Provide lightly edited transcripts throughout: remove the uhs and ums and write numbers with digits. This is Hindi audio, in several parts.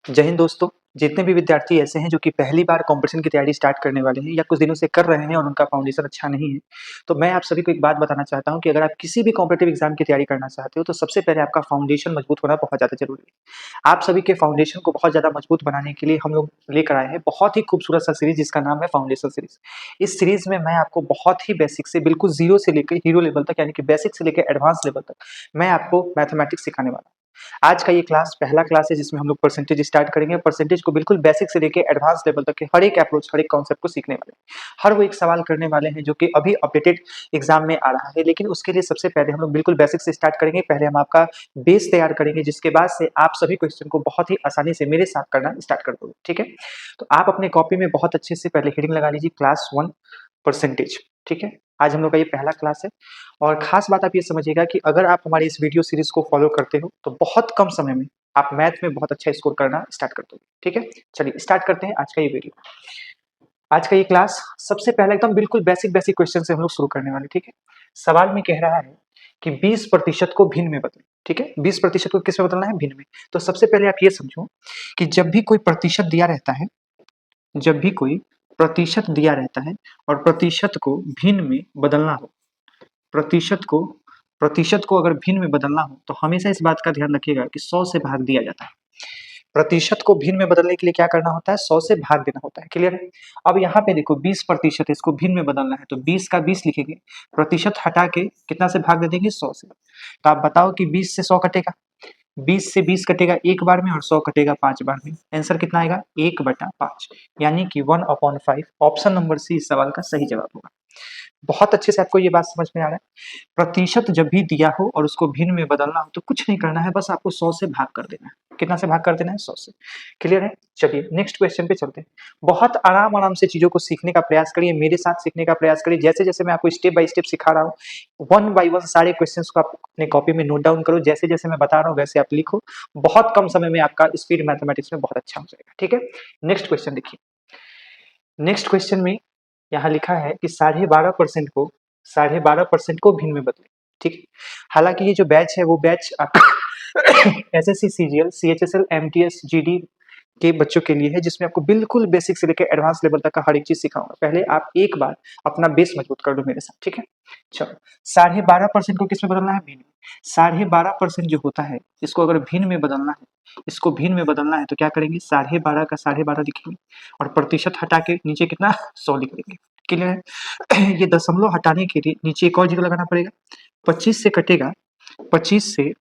जय हिंद दोस्तों। जितने भी विद्यार्थी ऐसे हैं जो कि पहली बार कॉम्पिटिशन की तैयारी स्टार्ट करने वाले हैं या कुछ दिनों से कर रहे हैं और उनका फाउंडेशन अच्छा नहीं है, तो मैं आप सभी को एक बात बताना चाहता हूं कि अगर आप किसी भी कॉम्पिटिटिव एग्जाम की तैयारी करना चाहते हो तो सबसे पहले आपका फाउंडेशन मजबूत होना बहुत ज़्यादा जरूरी है। आप सभी के फाउंडेशन को बहुत ज़्यादा मजबूत बनाने के लिए हम लोग लेकर आए हैं बहुत ही खूबसूरत सा सीरीज जिसका नाम है फाउंडेशन सीरीज। इस सीरीज में मैं आपको बहुत ही बेसिक से बिल्कुल जीरो से लेकर हीरो लेवल तक यानी कि बेसिक से लेकर एडवांस लेवल तक मैं आपको मैथमेटिक्स सिखाने वाला हूं। आज का ये क्लास पहला क्लास है जिसमें हम लोग परसेंटेज स्टार्ट करेंगे। परसेंटेज को बिल्कुल बेसिक से लेके एडवांस लेवल तक के हर एक अप्रोच हर एक कॉन्सेप्ट को सीखने वाले हैं। हर वो एक सवाल करने वाले हैं जो कि अभी अपडेटेड एग्जाम में आ रहा है, लेकिन उसके लिए सबसे पहले हम लोग बिल्कुल बेसिक से स्टार्ट करेंगे। पहले हम आपका बेस तैयार करेंगे जिसके बाद से आप सभी क्वेश्चन को बहुत ही आसानी से मेरे साथ करना स्टार्ट कर दोगे। ठीक है, तो आप अपने कॉपी में बहुत अच्छे से पहले हेडिंग लगा लीजिए क्लास 1 परसेंटेज। ठीक है, आज हम लोग का ये पहला क्लास है और खास बात आप ये समझिएगा कि अगर आप हमारी इस वीडियो सीरीज को फॉलो करते हो तो बहुत कम समय में आप मैथ में बहुत अच्छा स्कोर करना स्टार्ट कर दोगे। ठीक है, चलिए स्टार्ट करते हैं आज का ये वीडियो। आज का ये क्लास सबसे पहले एकदम बिल्कुल बेसिक बेसिक क्वेश्चन से हम लोग शुरू करने वाले। ठीक है, सवाल में कह रहा है कि 20% को भिन्न में बदलें। ठीक है, 20% को किस में बदलना है? भिन्न में। तो सबसे पहले आप ये समझो कि जब भी कोई प्रतिशत दिया रहता है, जब भी कोई प्रतिशत दिया रहता है और प्रतिशत को भिन्न में बदलना हो, प्रतिशत को अगर भिन्न में बदलना हो तो हमेशा इस बात का ध्यान रखिएगा कि 100 से भाग दिया जाता है। प्रतिशत को भिन्न में बदलने के लिए क्या करना होता है? 100 से भाग देना होता है। क्लियर है? अब यहाँ पे देखो 20% इसको भिन्न में बदलना है तो 20 का 20 लिखेंगे, प्रतिशत हटा के कितना से भाग दे देंगे? 100 से। तो आप बताओ कि 20 से 100 कटेगा, 20 से 20 कटेगा एक बार में और 100 कटेगा 5 बार में। आंसर कितना आएगा? 1/5 यानी कि 1/5। ऑप्शन नंबर सी इस सवाल का सही जवाब होगा। बहुत अच्छे से आपको ये बात समझ में आ रहा है। प्रतिशत जब भी दिया हो और उसको भिन्न में बदलना हो तो कुछ नहीं करना है, बस आपको 100 से भाग कर देना है। कितना से भाग कर देना है? 100 से। क्लियर है? चलिए नेक्स्ट क्वेश्चन पे चलते हैं। बहुत आराम आराम से चीजों को सीखने का प्रयास करिए, मेरे साथ सीखने का प्रयास करिए। जैसे जैसे मैं आपको स्टेप बाय स्टेप सिखा रहा हूँ, वन बाय वन सारे क्वेश्चंस को आप अपने कॉपी में नोट डाउन करो। जैसे जैसे मैं बता रहा हूँ वैसे आप लिखो। बहुत कम समय में आपका स्पीड मैथमेटिक्स में बहुत अच्छा हो जाएगा। ठीक है, नेक्स्ट क्वेश्चन देखिए। नेक्स्ट क्वेश्चन में यहाँ लिखा है कि 12.5% को भिन्न में बदले। ठीक है, हालांकि ये जो बैच है वो batch SSC CGL CHSL MTS GD के बच्चों के लिए है, जिसमें आपको बिल्कुल बेसिक से लेकर एडवांस लेवल तक का हर एक चीज सिखाऊंगा। पहले आप एक बार अपना बेस मजबूत कर लो मेरे साथ। ठीक है, चलो 12.5% को किस में बदलना है? भिन्न में। 12.5% जो होता है इसको अगर भिन्न में बदलना है, इसको भिन्न में बदलना है तो क्या करेंगे? 12.5 का 12.5 लिखेंगे और प्रतिशत हटा के नीचे कितना? 100 लिख देंगे। क्लियर है? ये दशमलव हटाने के लिए नीचे एक और जीरो लगाना पड़ेगा। 25 से कटेगा, 25 से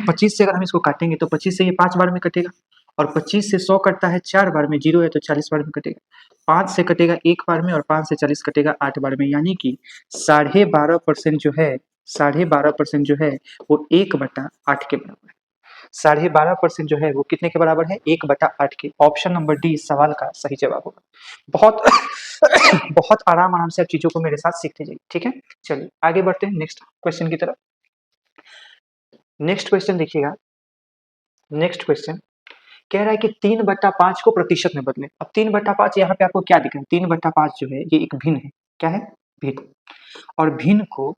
25 से अगर हम इसको काटेंगे तो 25 से ये 5 बार में कटेगा और 25 से 100 कटता है 4 बार में, जीरो है तो 40 बार में कटेगा। 5 से कटेगा 1 बार में और 5 से 40 कटेगा 8 बार में, यानी कि 12.5% जो है, 12.5% जो है वो 1/8 के बराबर है। 12.5% जो है वो कितने के बराबर है? 1/8 के। ऑप्शन नंबर डी इस सवाल का सही जवाब होगा। बहुत बहुत आराम आराम से आप चीजों को मेरे साथ सीखते जाइए। ठीक है, चलिए आगे बढ़ते हैं नेक्स्ट क्वेश्चन की तरफ। नेक्स्ट क्वेश्चन देखिएगा। नेक्स्ट क्वेश्चन कह रहा है कि 3/5 को प्रतिशत में बदलें। अब 3/5 यहाँ पे आपको क्या दिख रहा है? 3/5 जो है ये एक भिन्न है। क्या है? भिन्न। और भिन्न को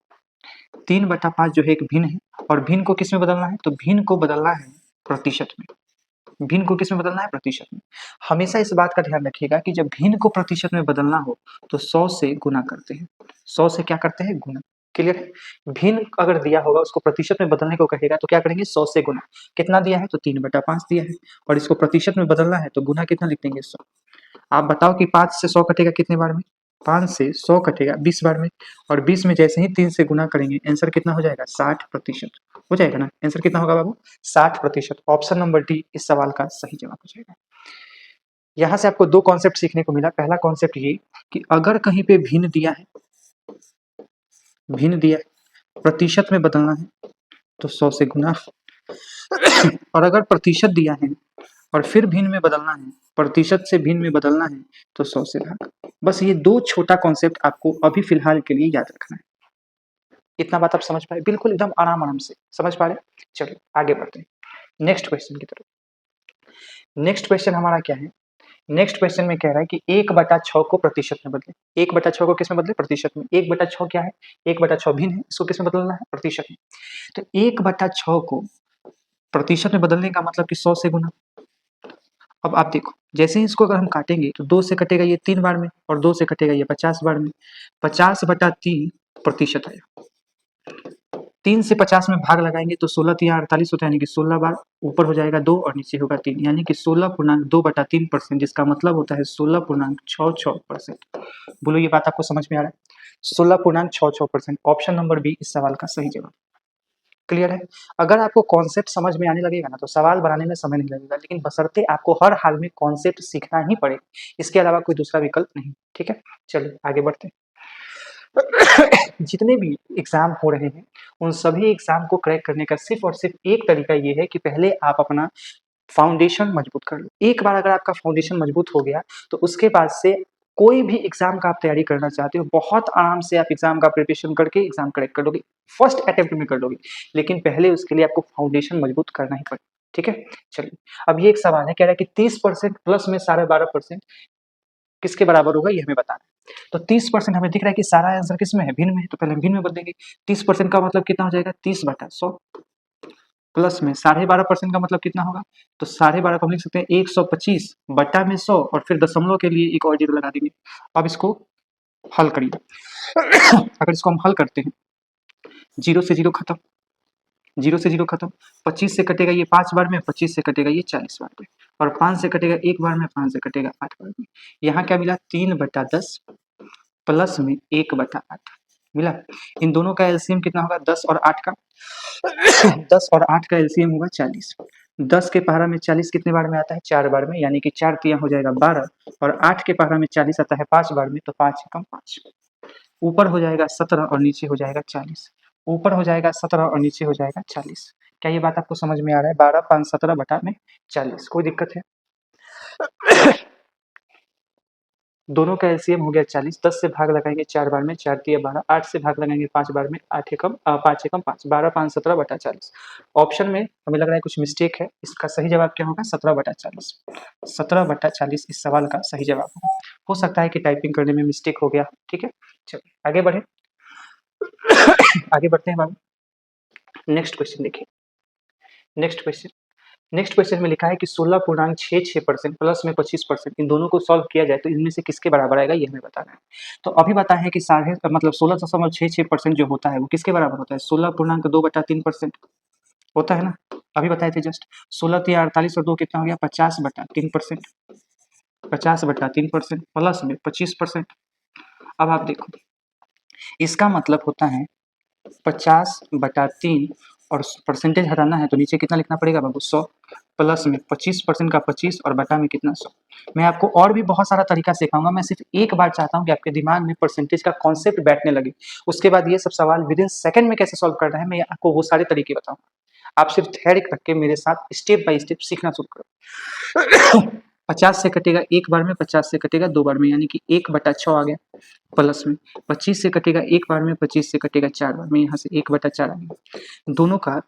3/5 जो है एक भिन्न है और भिन्न को किस में बदलना है? तो भिन्न को बदलना है प्रतिशत में। भिन्न को किस में बदलना है? प्रतिशत में। हमेशा इस बात का ध्यान रखिएगा कि जब भिन्न को प्रतिशत में बदलना हो तो 100 से गुना करते हैं। 100 से क्या करते हैं? गुना। क्लियर है? भिन्न अगर दिया होगा उसको प्रतिशत में बदलने को कहेगा तो क्या करेंगे? 100 से गुना। कितना दिया है? तो 3/5 दिया है और इसको प्रतिशत में बदलना है तो गुना कितना लिख देंगे? 100। आप बताओ कि 5 से 100 कटेगा कितने बार में? 5 से 100 कटेगा 20 बार में और 20 में जैसे ही 3 से गुना करेंगे आंसर कितना हो जाएगा? 60% हो जाएगा ना। आंसर कितना होगा बाबू? 60%। ऑप्शन नंबर डी इस सवाल का सही जवाब हो जाएगा। यहाँ से आपको दो कॉन्सेप्ट सीखने को मिला। पहला कॉन्सेप्ट ये कि अगर कहीं पे भिन्न दिया है, भिन्न दिया है, प्रतिशत में बदलना है तो 100 से गुना और अगर प्रतिशत दिया है और फिर भिन्न में बदलना है, प्रतिशत से भिन्न में बदलना है तो 100 से भाग। बस ये दो छोटा कॉन्सेप्ट आपको अभी फिलहाल के लिए याद रखना है। इतना बात आप समझ पाए? बिल्कुल एकदम आराम आराम से समझ पा रहे? चलिए आगे बढ़ते हैं नेक्स्ट क्वेश्चन की तरफ। नेक्स्ट क्वेश्चन हमारा क्या है? नेक्स्ट क्वेश्चन में कह रहा है कि 1/6 को प्रतिशत में बदले। 1/6 को किस में बदले? प्रतिशत में। 1/6 क्या है? 1/6 भिन्न है, इसको किस में बदलना है? प्रतिशत में। तो 1/6 को प्रतिशत में बदलने का मतलब कि 100 से गुना। अब आप देखो, जैसे ही इसको अगर हम काटेंगे तो 2 से कटेगा ये 3 बार में और 2 से कटेगा ये 50 बार में। 50/3 प्रतिशत आया। 3 से 50 में भाग लगाएंगे तो 16 तिया 48 होता है, यानी कि 16 बार। ऊपर हो जाएगा 2 और नीचे होगा 3, यानी कि 16.2/3%, जिसका मतलब होता है 16.66%। बोलो ये बात आपको समझ में आ रहा है? 16.66%। ऑप्शन नंबर बी इस सवाल का सही जवाब। क्लियर है? अगर आपको कॉन्सेप्ट समझ में आने लगेगा ना तो सवाल बनाने में समय नहीं लगेगा, लेकिन बशर्ते आपको हर हाल में कॉन्सेप्ट सीखना ही पड़े, इसके अलावा कोई दूसरा विकल्प नहीं। ठीक है, चलिए आगे बढ़ते हैं। जितने भी एग्जाम हो रहे हैं उन सभी एग्जाम को क्रैक करने का सिर्फ और सिर्फ एक तरीका ये है कि पहले आप अपना फाउंडेशन मजबूत कर लो। एक बार अगर आपका फाउंडेशन मजबूत हो गया तो उसके बाद से कोई भी एग्जाम का आप तैयारी करना चाहते हो, बहुत आराम से आप एग्जाम का प्रिपरेशन करके एग्जाम करेक्ट कर लोगे, फर्स्ट अटेम्प्ट में कर लोगे। लेकिन पहले उसके लिए आपको फाउंडेशन मजबूत करना ही पड़ेगा। ठीक है, चलिए अब ये एक सवाल है, कह रहा है कि 30% प्लस में 12.5% किसके बराबर होगा, ये हमें बताना है। तो 30% हमें दिख रहा है कि सारा आंसर किस में है, भिन्न में है, तो पहले हम भिन्न में बदलेंगे। 30% का मतलब कितना हो जाएगा, 30/100 प्लस में 12.5% का मतलब कितना होगा, तो 12.5 को हम लिख सकते हैं 125 बटा में 100 और फिर दशमलव के लिए एक और जीरो लगा देंगे। अब इसको हल करिए। अगर इसको हम हल करते हैं, 0 से 0 खत्म, 0 से 0 खत्म, 25 से कटेगा ये 5 बार में, 25 से कटेगा ये 40 बार में, और 5 से कटेगा 1 बार में, 5 से कटेगा 8 बार में। यहाँ क्या मिला, 3/10 प्लस में 1/8 मिला। इन दोनों का एलसीएम कितना होगा, 10 और 8 का। 10 और 8 का एलसीएम होगा 40। 10 के पहाड़ा में 40 कितने बार में आता है, 4 बार में, यानी कि 4 तिया हो जाएगा 12, और 8 के पहाड़ा में 40 आता है 5 बार में, तो 5 एकम 5। ऊपर हो जाएगा 17 और नीचे हो जाएगा 40। ऊपर हो जाएगा 17 और नीचे हो जाएगा 40। क्या ये बात आपको समझ में आ रहा है? 12 5 17 बटा में 40, कोई दिक्कत है? दोनों का एलसीएम हो गया 40। 10 से भाग लगाएंगे 4 बार में, 4 तिया 12। 8 से भाग लगाएंगे 5 बार में, 8 एकम 5 एकम 5। 12 5 17 बटा 40। ऑप्शन में हमें लग रहा है कुछ मिस्टेक है, इसका सही जवाब क्या होगा, 17/40। 17/40 इस सवाल का सही जवाब होगा। हो सकता है कि टाइपिंग करने में मिस्टेक हो गया। ठीक है, चलिए आगे बढ़े। आगे बढ़ते हैं बाबू। नेक्स्ट क्वेश्चन देखिए। नेक्स्ट क्वेश्चन में लिखा है कि 16.66% प्लस में 25%, इन दोनों को सॉल्व किया जाए तो इनमें से किसके बराबर आएगा, ये हमें बताना है। तो अभी बताया है कि साढ़े मतलब 16.66% जो होता है वो किसके बराबर होता है, 16.2/3% होता है ना। अभी बताए थे जस्ट। 16 तिया 48 और 2 कितना हो गया, 50/3%। 50/3% प्लस में 25%। अब आप देखो, इसका मतलब होता है 50/3 और परसेंटेज हटाना है तो नीचे कितना लिखना पड़ेगा बाबू, 100 प्लस में 25% का 25 और बटा में कितना, 100। मैं आपको और भी बहुत सारा तरीका सिखाऊंगा, मैं सिर्फ एक बार चाहता हूँ कि आपके दिमाग में परसेंटेज का कॉन्सेप्ट बैठने लगे। उसके बाद ये सब सवाल विद इन सेकंड में कैसे सॉल्व करना है, मैं आपको वो सारे तरीके बताऊंगा। आप सिर्फ धैर्य रख के मेरे साथ स्टेप बाय स्टेप सीखना शुरू करो। 50 से कटेगा 1 बार में, 50 से कटेगा 2 बार में, यानी कि 1/6 आ गया प्लस में। 25 से कटेगा 1 बार में, 25 से कटेगा 4 बार में, यहाँ से 1/4 आ गया। दोनों का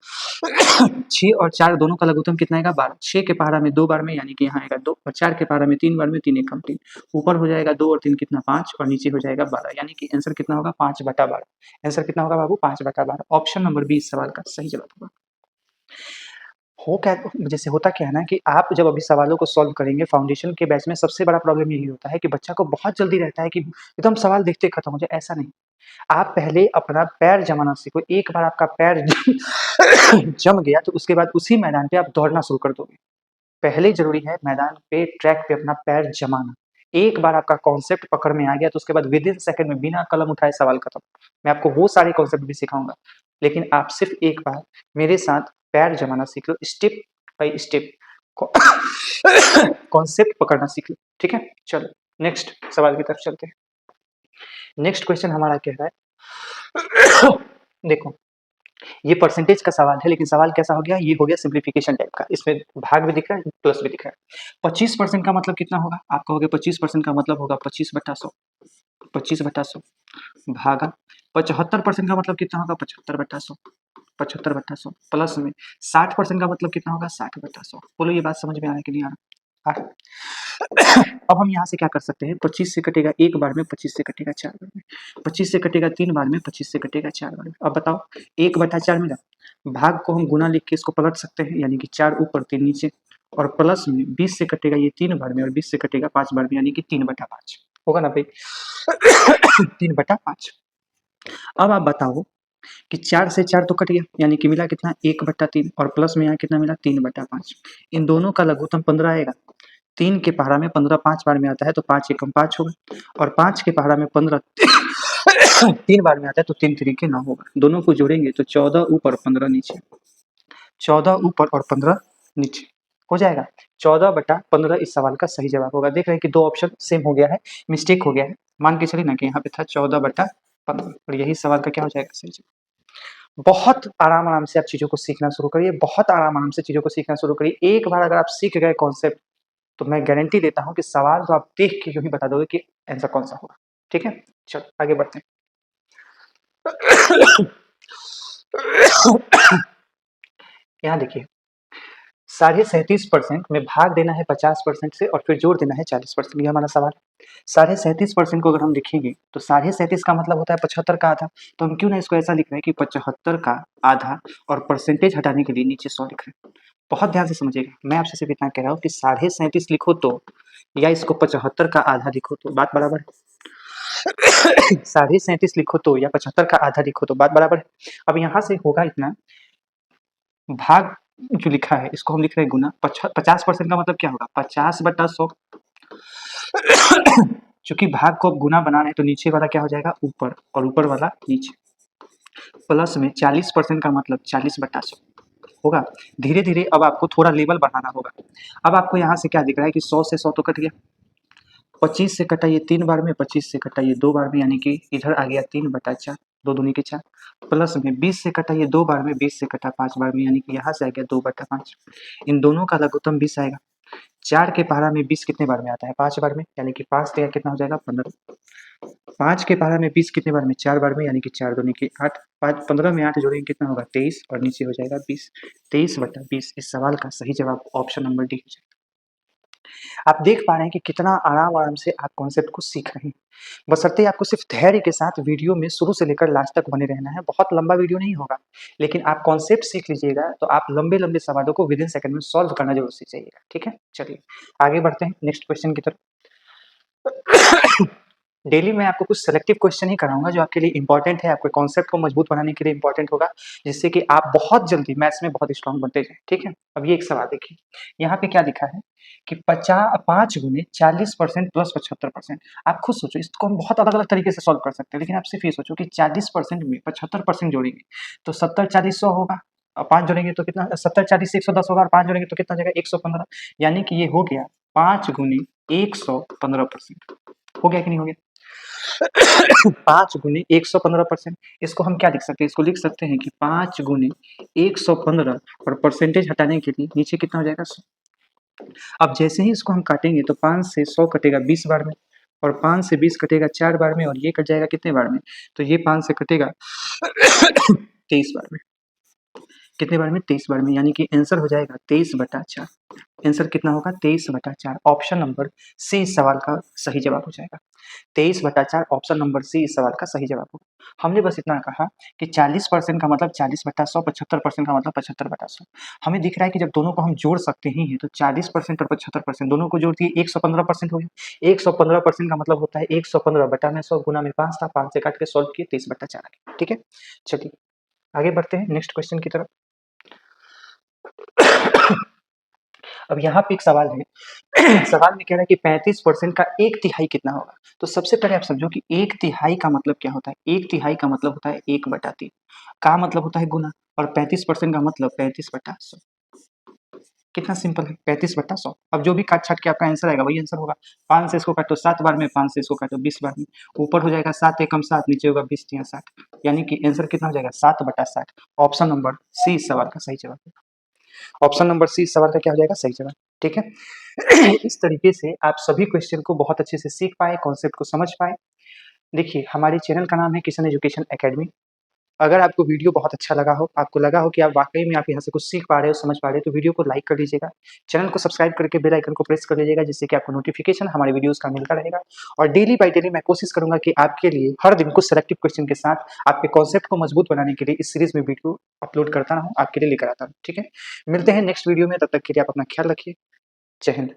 6 और 4 दोनों का लघुत्तम कितना आएगा, 12। 6 के पहाड़ा में 2 बार में, यानी कि यहाँ आएगा 2, और 4 के पहाड़ा में 3 बार में, 3 एकम 3। ऊपर हो जाएगा 2 और 3 कितना, 5, और नीचे हो जाएगा 12, यानी कि आंसर कितना होगा, 5/12। आंसर कितना होगा बाबू, 5/12। ऑप्शन नंबर बी इस सवाल का सही जवाब होगा। हो क्या, जैसे होता क्या है ना कि आप जब अभी सवालों को सॉल्व करेंगे फाउंडेशन के बैच में, सबसे बड़ा प्रॉब्लम यही होता है कि बच्चा को बहुत जल्दी रहता है कि एकदम सवाल देखते खत्म हो जाए। ऐसा नहीं, आप पहले अपना पैर जमाना सीखो। एक बार आपका पैर जम गया तो उसके बाद उसी मैदान पे आप दौड़ना शुरू कर दोगे। पहले जरूरी है मैदान पे, ट्रैक पे अपना पैर जमाना। एक बार आपका कॉन्सेप्ट पकड़ में आ गया तो उसके बाद विद इन सेकंड में बिना कलम उठाए सवाल खत्म। मैं आपको वो सारे कॉन्सेप्ट भी सिखाऊंगा, लेकिन आप सिर्फ एक बार मेरे साथ पैर जमाना सीख लो, स्टेप बाय स्टेप कॉन्सेप्ट पकड़ना सीख लो। ठीक है, चलो नेक्स्ट सवाल की तरफ चलते हैं। नेक्स्ट क्वेश्चन हमारा कह रहा है, देखो ये परसेंटेज का सवाल है, लेकिन सवाल कैसा हो गया, ये हो गया सिंप्लीफिकेशन टाइप का। इसमें भाग भी दिख रहा है, प्लस भी दिख रहा है। 25% का मतलब कितना होगा, आप कहोगे 25% का मतलब होगा 25/100। 25/100 भागा 75% का मतलब कितना होगा, 75/100। 75/100 प्लस में 60% का मतलब कितना होगा, 60/100। बोलो ये बात समझ में आ रहा है कि नहीं आ रहा? अब हम यहाँ से क्या कर सकते हैं, 25 से कटेगा एक बार में, 25 से कटेगा 4 बार में, 25 से कटेगा 3 बार में, 25 से कटेगा 4 बार में। अब बताओ 1/4 मिला, भाग को हम गुना लिख के इसको पलट सकते हैं, यानी कि 4 ऊपर 3 नीचे, और प्लस में 20 से कटेगा ये 3 बार में और 20 से कटेगा 5 बार में, यानी कि 3/5 होगा ना भाई। 3/5। अब आप बताओ कि 4 से 4 तो कट गया, यानी कि मिला कितना 1/3, और प्लस में यहाँ कितना मिला 3/5। इन दोनों का लघुत्तम 15 आएगा। 3 के पहाड़ा में 15 5 बार में आता है तो 5 एकम 5 होगा, और 5 के पहाड़ा में 15 3 बार में आता है तो 3 तरीके 9 होगा। दोनों को जोड़ेंगे तो 14 ऊपर 15 नीचे, 14 ऊपर और 15 नीचे हो जाएगा। 14/15 इस सवाल का सही जवाब होगा। देख रहे हैं कि दो ऑप्शन सेम हो गया है, मिस्टेक हो गया है। मान के चलिए ना कि यहाँ पे था 14/15, और यही सवाल का क्या हो जाएगा सही जवाब। बहुत आराम आराम से आप चीज़ों को सीखना शुरू करिए, बहुत आराम आराम से चीज़ों को सीखना शुरू करिए। एक बार अगर आप सीख गए कॉन्सेप्ट, तो मैं गारंटी देता हूँ कि सवाल तो आप देख के यूँ ही बता दोगे कि आंसर कौन सा होगा। ठीक है, चलो आगे बढ़ते हैं। यहाँ देखिए 37.5% में भाग देना है 50% से और फिर जोड़ देना है 40%, ये हमारा सवाल है। 37.5% को अगर हम लिखेंगे तो 37.5 का मतलब होता है 75 का आधा, तो हम क्यों ना इसको ऐसा लिख रहे हैं कि 75 का आधा, और परसेंटेज हटाने के लिए नीचे 100 लिख रहे हैं। बहुत ध्यान से समझिएगा, मैं आपसे सिर्फ इतना कह रहा हूँ कि 37.5 लिखो तो, या इसको 75 का आधा लिखो तो बात बराबर है। 37.5 लिखो तो या 75 का आधा लिखो तो बात बराबर है। अब यहाँ से होगा इतना, भाग जो लिखा है इसको हम लिख रहे हैं गुना, 50% का मतलब क्या होगा 50/100। चूंकि भाग को अब गुना बना रहे हैं तो नीचे वाला क्या हो जाएगा ऊपर, और ऊपर वाला नीचे, प्लस में 40% का मतलब 40/100 होगा। धीरे धीरे अब आपको थोड़ा लेवल बढ़ाना होगा। अब आपको यहाँ से क्या दिख रहा है कि 100 से 100 तो कट गया, 25 से कटा ये 3 बार में, 25 से कटा ये 2 बार में, यानी कि इधर आ गया 3/4, 2 दूनी के 4, प्लस में 20 से कटा ये 2 बार में, 20 से कटा 5 बार में, यानी कि यहाँ से आ गया 2/5। इन दोनों का लघुत्तम 20 आएगा। 4 के पहाड़ा में 20 कितने बार में आता है 5 बार में, यानी कि 5 से कितना हो जाएगा 15। 5 के पहाड़ा में 20 कितने बार में 4 बार में, यानी कि 4 दूनी के 8, 5 15 में 8 जोड़ेंगे कितना होगा 23, और नीचे हो जाएगा 20। 23/20 इस सवाल का सही जवाब ऑप्शन नंबर डी हो जाएगा। आप देख पा रहे हैं कि कितना आराम आराम से आप कॉन्सेप्ट को सीख रहे हैं। बशर्ते आपको सिर्फ धैर्य के साथ वीडियो में शुरू से लेकर लास्ट तक बने रहना है। बहुत लंबा वीडियो नहीं होगा, लेकिन आप कॉन्सेप्ट सीख लीजिएगा तो आप लंबे लंबे सवालों को विदिन सेकंड में सॉल्व करना जरूर सीख जाइएगा। ठीक है, चलिए आगे बढ़ते हैं नेक्स्ट क्वेश्चन की तरफ। डेली मैं आपको कुछ सेलेक्टिव क्वेश्चन ही कराऊंगा जो आपके लिए इंपॉर्टेंट है, आपके कॉन्सेप्ट को मजबूत बनाने के लिए इंपॉर्टेंट होगा, जिससे कि आप बहुत जल्दी मैथ्स में बहुत स्ट्रांग बनते जाएं। ठीक है, अब ये एक सवाल देखिए, यहाँ पे क्या लिखा है कि 5 गुने 40% प्लस 75%। आप खुद सोचो, इसको हम बहुत अलग अलग तरीके से सॉल्व कर सकते हैं, लेकिन आप सिर्फ ये सोचो कि 40% में 75% जोड़ेंगे तो 70 40 100 होगा, और 5 जोड़ेंगे तो कितना 70 40 से 110 होगा, और 5 जोड़ेंगे तो कितना हो जाएगा 115, यानी कि ये हो गया 5 गुने 115%। हो गया कि नहीं हो गया? 5 गुने 115%। इसको हम क्या लिख सकते हैं, इसको लिख सकते हैं कि 5 गुने 115, और परसेंटेज हटाने के लिए नीचे कितना हो जाएगा 100। अब जैसे ही इसको हम काटेंगे तो 5 से 100 कटेगा 20 बार में, और 5 से 20 कटेगा 4 बार में, और ये कट जाएगा कितने बार में, तो ये 5 से कटेगा 23 बार में। कितने बार में 23 बार में, यानी कि आंसर हो जाएगा 23/4। आंसर कितना होगा 23/4। ऑप्शन नंबर सी इस सवाल का सही जवाब हो जाएगा। 23/4 ऑप्शन नंबर सी इस सवाल का सही जवाब होगा। हमने बस इतना कहा कि 40% का मतलब 40/100, 75% का मतलब 75/100। हमें दिख रहा है कि जब दोनों को हम जोड़ सकते ही हैं तो 40% और 75% दोनों को जोड़ दिए 115% हो गया। 115% का मतलब होता है 115/100 गुना में 5 था, 5 से काट के सॉल्व किए 23/4 आ गया। ठीक है, चलिए आगे बढ़ते हैं नेक्स्ट क्वेश्चन की तरफ। अब यहाँ पे एक सवाल है। सवाल में कह रहा है कि 35% का 1/3 कितना होगा। तो सबसे पहले आप समझो कि 1/3 का मतलब क्या होता है। 1/3 का मतलब होता है 1/3 का मतलब होता है गुना, और 35% का मतलब 35/100। कितना सिंपल है, 35/100। अब जो भी काट छाट के आपका आंसर आएगा वही आंसर होगा। 5 से इसको काटो 7 बार में, 5 से इसको काटो 20 बार में, ऊपर हो जाएगा 7 एकम 7, नीचे होगा 20 तिया 60, यानी कि आंसर कितना हो जाएगा 7/60। ऑप्शन नंबर सी इस सवाल का सही जवाब है। ऑप्शन नंबर सी इस सवाल का क्या हो जाएगा सही जवाब। ठीक है। इस तरीके से आप सभी क्वेश्चन को बहुत अच्छे से सीख पाए, कॉन्सेप्ट को समझ पाए। देखिए हमारे चैनल का नाम है किशन एजुकेशन एकेडमी। अगर आपको वीडियो बहुत अच्छा लगा हो, आपको लगा हो कि आप वाक़ई में आप यहाँ से कुछ सीख पा रहे हो, समझ पा रहे हो, तो वीडियो को लाइक कर लीजिएगा। चैनल को सब्सक्राइब करके बेल आइकन को प्रेस कर लीजिएगा, जिससे कि आपको नोटिफ़िकेशन हमारे वीडियोज़ का मिलता रहेगा। और डेली बाय डेली मैं कोशिश करूँगा कि आपके लिए हर दिन कुछ सेलेक्टिव क्वेश्चन के साथ आपके कॉन्सेप्ट को मजबूत बनाने के लिए इस सीरीज़ में वीडियो अपलोड करता रहूँ, आपके लिए लेकर आता हूँ, ठीक है? मिलते हैं नेक्स्ट वीडियो में, तब तक के लिए आप अपना ख्याल रखिए। जय हिंद।